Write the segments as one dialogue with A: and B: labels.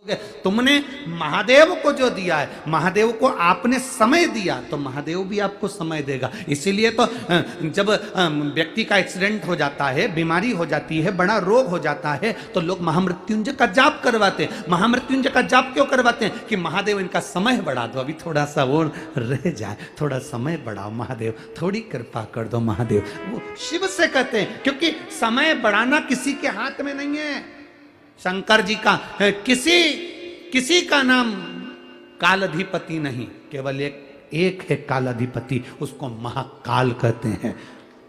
A: तुमने महादेव को जो दिया है, महादेव को आपने समय दिया, तो महादेव भी आपको समय देगा। इसीलिए तो जब व्यक्ति का एक्सीडेंट हो जाता है, बीमारी हो जाती है, बड़ा रोग हो जाता है, तो लोग महामृत्युंजय का जाप करवाते हैं। महामृत्युंजय का जाप क्यों करवाते हैं? कि महादेव इनका समय बढ़ा दो, अभी थोड़ा सा और रह जाए, थोड़ा समय बढ़ाओ महादेव, थोड़ी कृपा कर दो महादेव। वो शिव से कहते हैं, क्योंकि समय बढ़ाना किसी के हाथ में नहीं है। शंकर जी का किसी का नाम कालाधिपति नहीं, केवल एक है कालाधिपति, उसको महाकाल कहते हैं।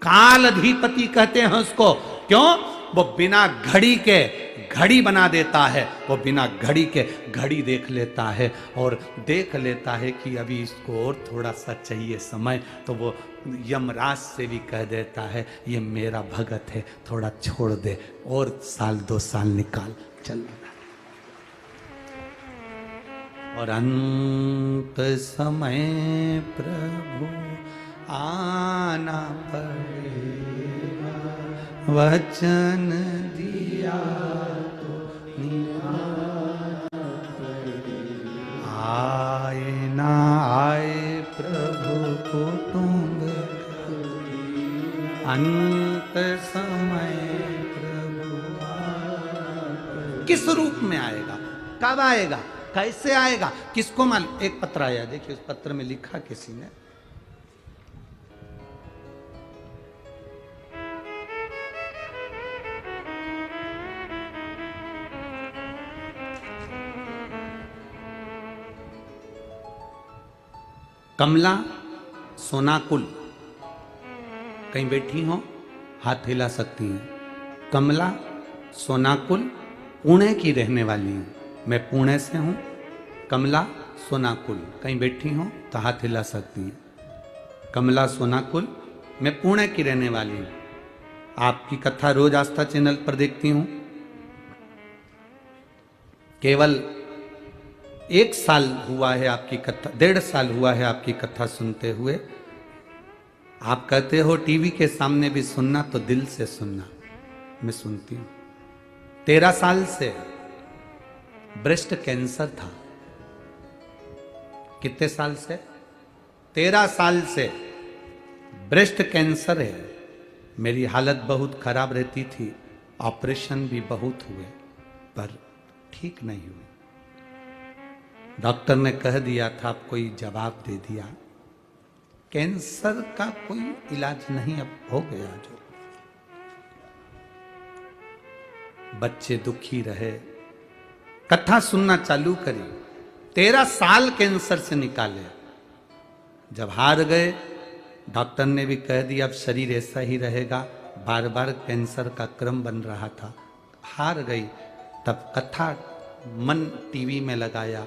A: कालाधिपति कहते हैं उसको, क्यों? वो बिना घड़ी के घड़ी बना देता है, वो बिना घड़ी के घड़ी देख लेता है, और देख लेता है कि अभी इसको और थोड़ा सा चाहिए समय, तो वो यमराज से भी कह देता है ये मेरा भगत है, थोड़ा छोड़ दे, और साल 2 साल निकाल, चल। और अंत समय प्रभु आना पड़ेगा, वचन दिया तो निभाना पड़ेगा। आए ना आए प्रभु कुटुंब, अंत समय प्रभु आना। किस रूप में आएगा, कब आएगा, कैसे आएगा, किसको मालूम? एक पत्र आया, देखिए उस पत्र में लिखा किसी ने, कमला सोनाकुल, कहीं बैठी हो हाथ हिला सकती हैं। कमला सोनाकुल पुणे की रहने वाली हूं, मैं पुणे से हूं। कमला सोनाकुल, कहीं बैठी हो तो हाथ हिला सकती हैं। कमला सोनाकुल, मैं पुणे की रहने वाली हूं। आपकी कथा रोज आस्था चैनल पर देखती हूं। केवल 1 साल हुआ है आपकी कथा, 1.5 साल हुआ है आपकी कथा सुनते हुए। आप कहते हो टीवी के सामने भी सुनना, तो दिल से सुनना। मैं सुनती हूं। 13 साल से ब्रेस्ट कैंसर था। कितने साल से? 13 साल से ब्रेस्ट कैंसर है। मेरी हालत बहुत खराब रहती थी, ऑपरेशन भी बहुत हुए, पर ठीक नहीं हुए। डॉक्टर ने कह दिया था, कोई जवाब दे दिया, कैंसर का कोई इलाज नहीं, अब हो गया जो। बच्चे दुखी रहे, कथा सुनना चालू करी, 13 साल कैंसर से निकाले। जब हार गए, डॉक्टर ने भी कह दिया अब शरीर ऐसा ही रहेगा, बार बार कैंसर का क्रम बन रहा था, हार गई। तब कथा मन टीवी में लगाया,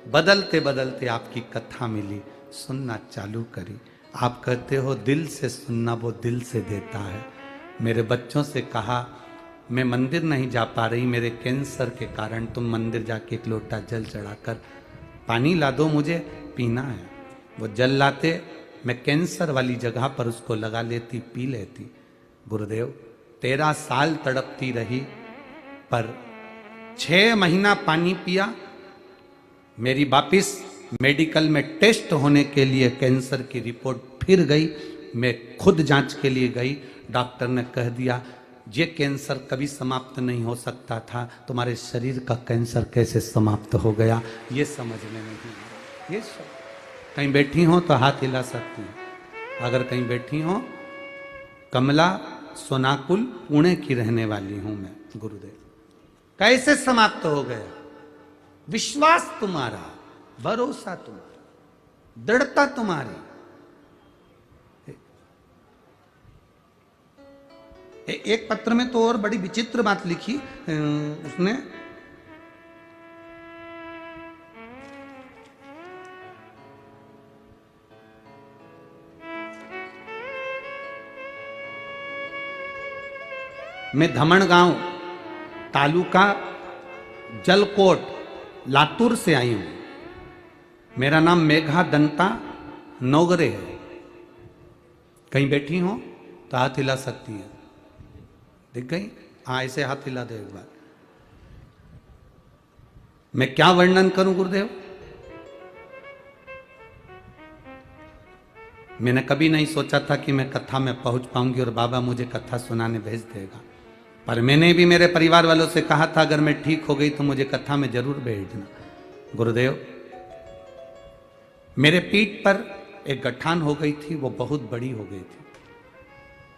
A: बदलते बदलते आपकी कथा मिली, सुनना चालू करी। आप कहते हो दिल से सुनना, वो दिल से देता है। मेरे बच्चों से कहा, मैं मंदिर नहीं जा पा रही मेरे कैंसर के कारण, तुम मंदिर जाके 1 लोटा जल चढ़ाकर पानी ला दो, मुझे पीना है। वो जल लाते, मैं कैंसर वाली जगह पर उसको लगा लेती, पी लेती। गुरुदेव 13 साल तड़पती रही, पर 6 महीना पानी पिया। मेरी वापिस मेडिकल में टेस्ट होने के लिए कैंसर की रिपोर्ट फिर गई। मैं खुद जांच के लिए गई, डॉक्टर ने कह दिया ये कैंसर कभी समाप्त नहीं हो सकता था, तुम्हारे शरीर का कैंसर कैसे समाप्त हो गया, ये समझ में नहीं आया। ये कहीं बैठी हो तो हाथ हिला सकती हैं। अगर कहीं बैठी हो, कमला सोनाकुल पुणे की रहने वाली हूं मैं। गुरुदेव कैसे समाप्त हो गया? विश्वास तुम्हारा, भरोसा तुम्हारा, दृढ़ता तुम्हारी। एक पत्र में तो और बड़ी विचित्र बात लिखी उसने, मैं धमणगांव तालुका जलकोट लातूर से आई हूं। मेरा नाम मेघा दंता नौगरे है। कहीं बैठी हो तो हाथ हिला सकती है। दिख गई? हाँ, ऐसे हाथ हिला दो एक बार। मैं क्या वर्णन करूं गुरुदेव? मैंने कभी नहीं सोचा था कि मैं कथा में पहुंच पाऊंगी और बाबा मुझे कथा सुनाने भेज देगा। पर मैंने भी मेरे परिवार वालों से कहा था अगर मैं ठीक हो गई तो मुझे कथा में जरूर भेजना। गुरुदेव, मेरे पीठ पर एक गठान हो गई थी, वो बहुत बड़ी हो गई थी।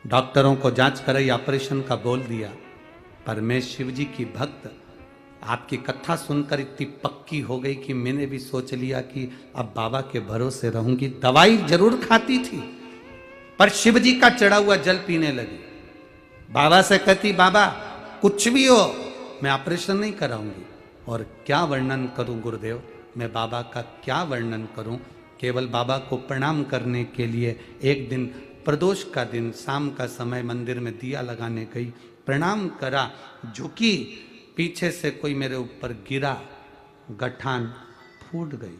A: डॉक्टरों को जांच कराई, ऑपरेशन का बोल दिया। पर मैं शिव जी की भक्त, आपकी कथा सुनकर इतनी पक्की हो गई कि मैंने भी सोच लिया कि अब बाबा के भरोसे रहूंगी। दवाई जरूर खाती थी पर शिव जी का चढ़ा हुआ जल पीने लगी। बाबा से कहती बाबा कुछ भी हो मैं ऑपरेशन नहीं कराऊंगी। और क्या वर्णन करूं गुरुदेव, मैं बाबा का क्या वर्णन करूं। केवल बाबा को प्रणाम करने के लिए एक दिन प्रदोष का दिन शाम का समय मंदिर में दिया लगाने गई, प्रणाम करा, झुकी, पीछे से कोई मेरे ऊपर गिरा, गठान फूट गई।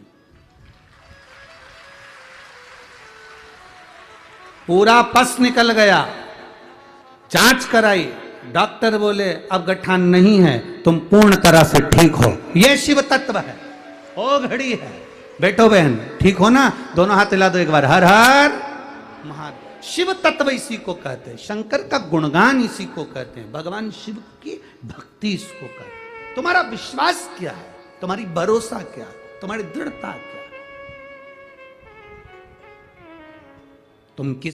A: पूरा पस निकल गया। जांच कराई, डॉक्टर बोले अब गठान नहीं है, तुम पूर्ण तरह से ठीक हो। यह शिव तत्व है, ओ घड़ी है। बैठो बहन, ठीक हो ना? दोनों हाथ हिला दो एक बार। हर हर महादेव। शिव तत्व इसी को कहते हैं, शंकर का गुणगान इसी को कहते हैं, भगवान शिव की भक्ति इसको कहते हैं। तुम्हारा विश्वास क्या है, तुम्हारी भरोसा क्या है, तुम्हारी दृढ़ता क्या है, तुम किस